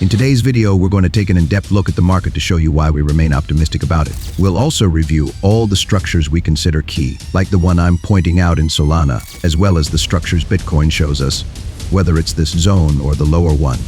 In today's video, we're going to take an in-depth look at the market to show you why we remain optimistic about it. We'll also review all the structures we consider key, like the one I'm pointing out in Solana, as well as the structures Bitcoin shows us, whether it's this zone or the lower one,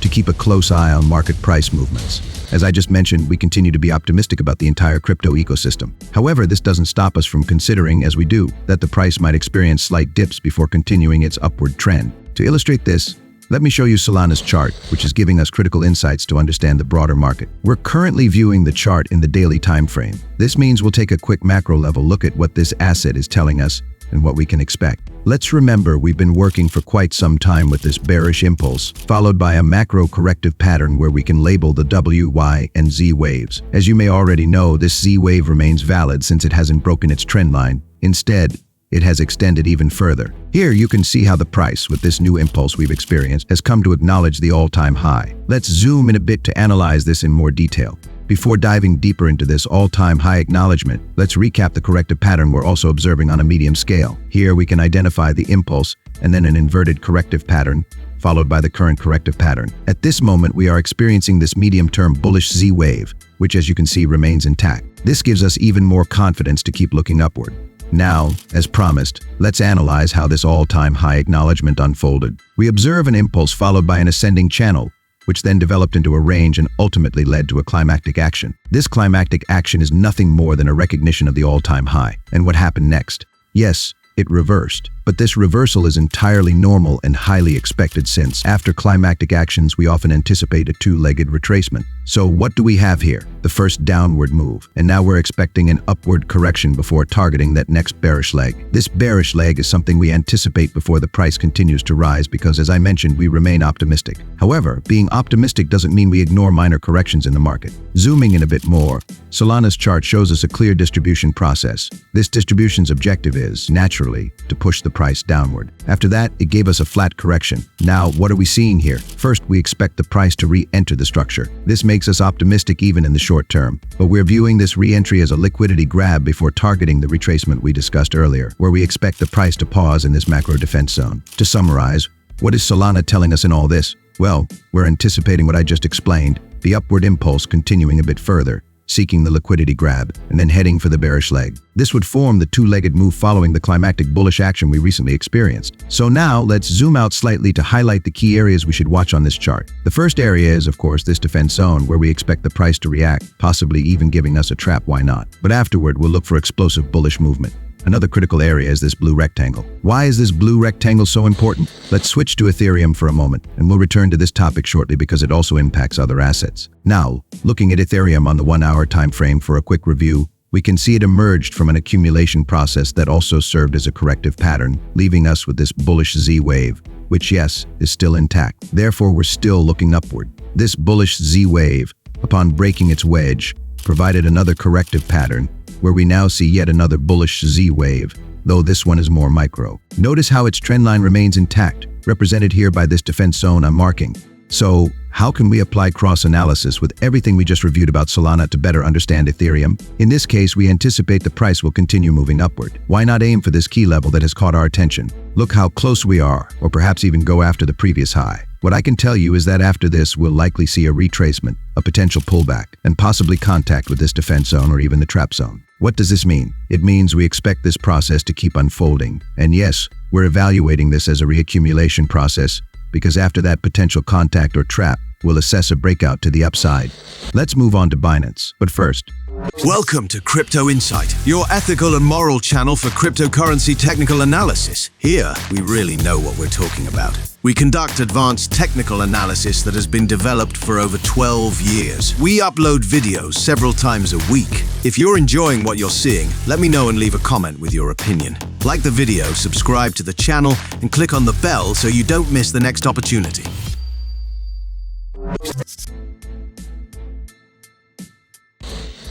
to keep a close eye on market price movements. As I just mentioned, we continue to be optimistic about the entire crypto ecosystem. However, this doesn't stop us from considering, as we do, that the price might experience slight dips before continuing its upward trend. To illustrate this, let me show you Solana's chart, which is giving us critical insights to understand the broader market. We're currently viewing the chart in the daily time frame. This means we'll take a quick macro-level look at what this asset is telling us and what we can expect. Let's remember we've been working for quite some time with this bearish impulse, followed by a macro corrective pattern where we can label the W, Y, and Z waves. As you may already know, this Z wave remains valid since it hasn't broken its trend line. Instead, it has extended even further. Here you can see how the price, with this new impulse we've experienced, has come to acknowledge the all-time high. Let's zoom in a bit to analyze this in more detail. Before diving deeper into this all-time high acknowledgement, let's recap the corrective pattern we're also observing on a medium scale. Here we can identify the impulse and then an inverted corrective pattern, followed by the current corrective pattern. At this moment, we are experiencing this medium-term bullish Z wave, which, as you can see, remains intact. This gives us even more confidence to keep looking upward. Now, as promised, let's analyze how this all-time high acknowledgement unfolded. We observe an impulse followed by an ascending channel, which then developed into a range and ultimately led to a climactic action. This climactic action is nothing more than a recognition of the all-time high. And what happened next? Yes, it reversed. But this reversal is entirely normal and highly expected since, after climactic actions, we often anticipate a two-legged retracement. So what do we have here? The first downward move. And now we're expecting an upward correction before targeting that next bearish leg. This bearish leg is something we anticipate before the price continues to rise because, as I mentioned, we remain optimistic. However, being optimistic doesn't mean we ignore minor corrections in the market. Zooming in a bit more, Solana's chart shows us a clear distribution process. This distribution's objective is, naturally, to push the price downward. After that, it gave us a flat correction. Now, what are we seeing here? First, we expect the price to re-enter the structure. This makes us optimistic even in the short term, but we're viewing this re-entry as a liquidity grab before targeting the retracement we discussed earlier, where we expect the price to pause in this macro defense zone. To summarize, what is Solana telling us in all this? Well, we're anticipating what I just explained, the upward impulse continuing a bit further, seeking the liquidity grab, and then heading for the bearish leg. This would form the two-legged move following the climactic bullish action we recently experienced. So now, let's zoom out slightly to highlight the key areas we should watch on this chart. The first area is, of course, this defense zone where we expect the price to react, possibly even giving us a trap, why not? But afterward, we'll look for explosive bullish movement. Another critical area is this blue rectangle. Why is this blue rectangle so important? Let's switch to Ethereum for a moment, and we'll return to this topic shortly because it also impacts other assets. Now, looking at Ethereum on the 1-hour time frame for a quick review, we can see it emerged from an accumulation process that also served as a corrective pattern, leaving us with this bullish Z wave, which, yes, is still intact. Therefore, we're still looking upward. This bullish Z wave, upon breaking its wedge, provided another corrective pattern, where we now see yet another bullish Z wave, though this one is more micro. Notice how its trendline remains intact, represented here by this defense zone I'm marking. So, how can we apply cross-analysis with everything we just reviewed about Solana to better understand Ethereum? In this case, we anticipate the price will continue moving upward. Why not aim for this key level that has caught our attention? Look how close we are, or perhaps even go after the previous high. What I can tell you is that after this, we'll likely see a retracement, a potential pullback, and possibly contact with this defense zone or even the trap zone. What does this mean? It means we expect this process to keep unfolding. And yes, we're evaluating this as a reaccumulation process, because after that potential contact or trap, we'll assess a breakout to the upside. Let's move on to Binance. But first, welcome to Crypto Insight, your ethical and moral channel for cryptocurrency technical analysis. Here, we really know what we're talking about. We conduct advanced technical analysis that has been developed for over 12 years. We upload videos several times a week. If you're enjoying what you're seeing, let me know and leave a comment with your opinion. Like the video, subscribe to the channel, and click on the bell so you don't miss the next opportunity.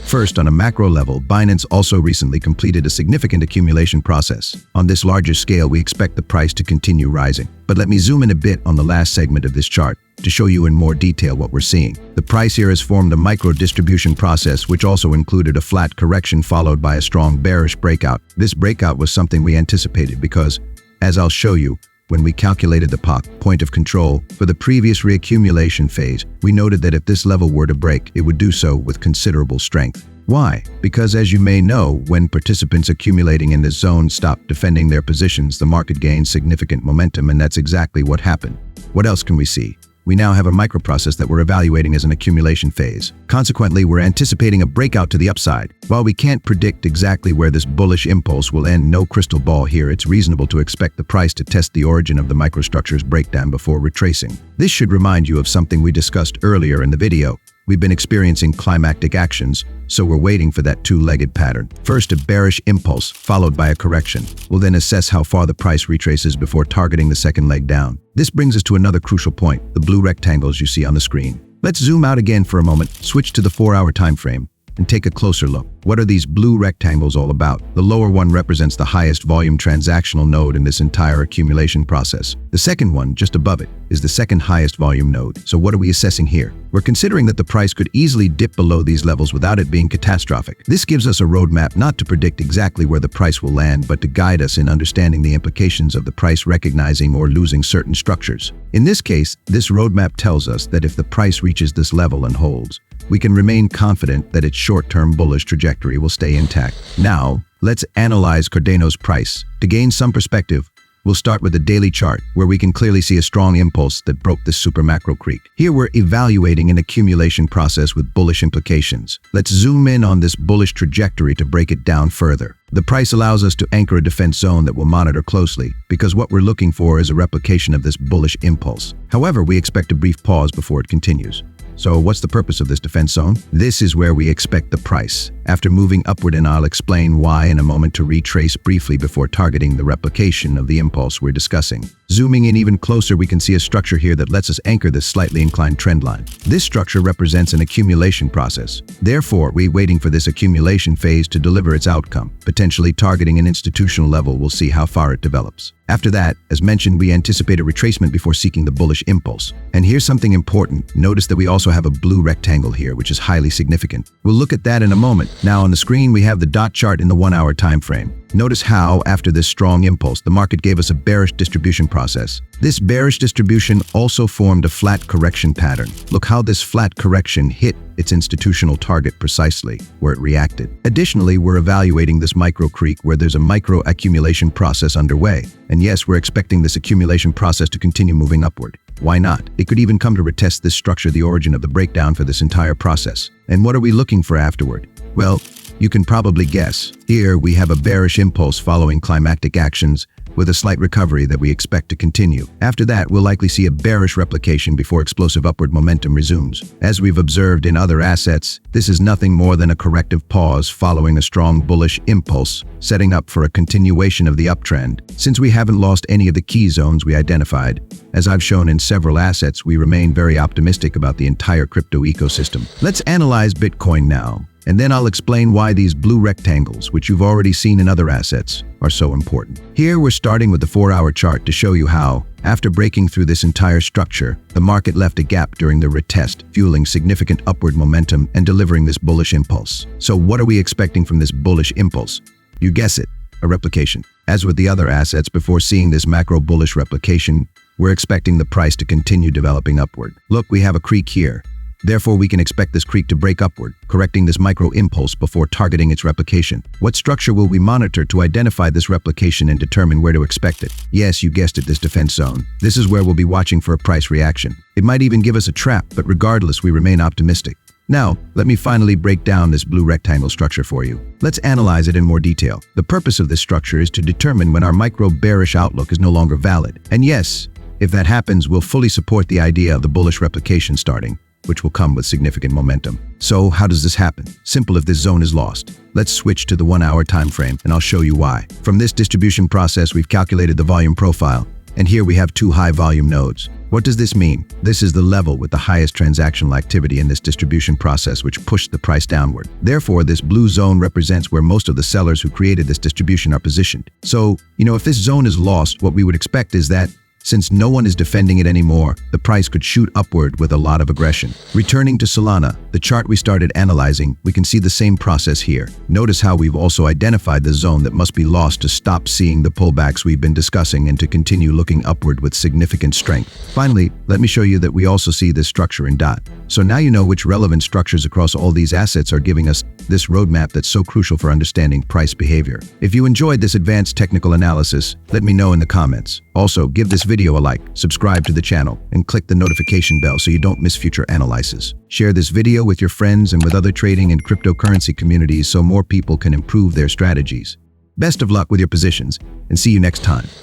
First, on a macro level, Binance also recently completed a significant accumulation process. On this larger scale, we expect the price to continue rising. But let me zoom in a bit on the last segment of this chart to show you in more detail what we're seeing. The price here has formed a micro distribution process, which also included a flat correction followed by a strong bearish breakout. This breakout was something we anticipated because, as I'll show you, When we calculated the POC, point of control, for the previous reaccumulation phase, we noted that if this level were to break, it would do so with considerable strength. Why? Because as you may know, when participants accumulating in this zone stop defending their positions, the market gains significant momentum, and that's exactly what happened. What else can we see? We now have a microprocess that we're evaluating as an accumulation phase. Consequently, we're anticipating a breakout to the upside. While we can't predict exactly where this bullish impulse will end, no crystal ball here, it's reasonable to expect the price to test the origin of the microstructure's breakdown before retracing. This should remind you of something we discussed earlier in the video. We've been experiencing climactic actions, so we're waiting for that two-legged pattern. First, a bearish impulse, followed by a correction. We'll then assess how far the price retraces before targeting the second leg down. This brings us to another crucial point, the blue rectangles you see on the screen. Let's zoom out again for a moment, switch to the 4-hour time frame, and take a closer look. What are these blue rectangles all about? The lower one represents the highest volume transactional node in this entire accumulation process. The second one, just above it, is the second highest volume node. So what are we assessing here? We're considering that the price could easily dip below these levels without it being catastrophic. This gives us a roadmap not to predict exactly where the price will land, but to guide us in understanding the implications of the price recognizing or losing certain structures. In this case, this roadmap tells us that if the price reaches this level and holds, we can remain confident that its short-term bullish trajectory will stay intact. Now, let's analyze Cardano's price. To gain some perspective, we'll start with the daily chart, where we can clearly see a strong impulse that broke this super macro creek. Here we're evaluating an accumulation process with bullish implications. Let's zoom in on this bullish trajectory to break it down further. The price allows us to anchor a defense zone that we'll monitor closely, because what we're looking for is a replication of this bullish impulse. However, we expect a brief pause before it continues. So what's the purpose of this defense zone? This is where we expect the price, after moving upward, and I'll explain why in a moment, to retrace briefly before targeting the replication of the impulse we're discussing. Zooming in even closer, we can see a structure here that lets us anchor this slightly inclined trend line. This structure represents an accumulation process. Therefore, we're waiting for this accumulation phase to deliver its outcome, potentially targeting an institutional level. We'll see how far it develops. After that, as mentioned, we anticipate a retracement before seeking the bullish impulse. And here's something important. Notice that we also have a blue rectangle here, which is highly significant. We'll look at that in a moment. Now on the screen, we have the dot chart in the 1-hour time frame. Notice how, after this strong impulse, the market gave us a bearish distribution process. This bearish distribution also formed a flat correction pattern. Look how this flat correction hit its institutional target precisely, where it reacted. Additionally, we're evaluating this micro creek where there's a micro accumulation process underway. And yes, we're expecting this accumulation process to continue moving upward. Why not? It could even come to retest this structure, the origin of the breakdown for this entire process. And what are we looking for afterward? Well, you can probably guess. Here we have a bearish impulse following climactic actions, with a slight recovery that we expect to continue. After that, we'll likely see a bearish replication before explosive upward momentum resumes. As we've observed in other assets, this is nothing more than a corrective pause following a strong bullish impulse, setting up for a continuation of the uptrend. Since we haven't lost any of the key zones we identified, as I've shown in several assets, we remain very optimistic about the entire crypto ecosystem. Let's analyze Bitcoin now, and then I'll explain why these blue rectangles, which you've already seen in other assets, are so important. Here we're starting with the 4-hour chart to show you how, after breaking through this entire structure, the market left a gap during the retest, fueling significant upward momentum and delivering this bullish impulse. So what are we expecting from this bullish impulse? You guess it, a replication. As with the other assets, before seeing this macro bullish replication, we're expecting the price to continue developing upward. Look, we have a creek here. Therefore, we can expect this creek to break upward, correcting this micro impulse before targeting its replication. What structure will we monitor to identify this replication and determine where to expect it? Yes, you guessed it, this defense zone. This is where we'll be watching for a price reaction. It might even give us a trap, but regardless, we remain optimistic. Now, let me finally break down this blue rectangle structure for you. Let's analyze it in more detail. The purpose of this structure is to determine when our micro bearish outlook is no longer valid. And yes, if that happens, we'll fully support the idea of the bullish replication starting, which will come with significant momentum. So how does this happen? Simple if this zone is lost. Let's switch to the 1-hour time frame, and I'll show you why. From this distribution process, we've calculated the volume profile, and here we have 2 high volume nodes. What does this mean? This is the level with the highest transactional activity in this distribution process, which pushed the price downward. Therefore, this blue zone represents where most of the sellers who created this distribution are positioned. So, if this zone is lost, what we would expect is that Since no one is defending it anymore, the price could shoot upward with a lot of aggression. Returning to Solana, the chart we started analyzing, we can see the same process here. Notice how we've also identified the zone that must be lost to stop seeing the pullbacks we've been discussing and to continue looking upward with significant strength. Finally, let me show you that we also see this structure in DOT. So now you know which relevant structures across all these assets are giving us this roadmap that's so crucial for understanding price behavior. If you enjoyed this advanced technical analysis, let me know in the comments. Also, give this video a like, subscribe to the channel, and click the notification bell so you don't miss future analyses. Share this video with your friends and with other trading and cryptocurrency communities so more people can improve their strategies. Best of luck with your positions, and see you next time.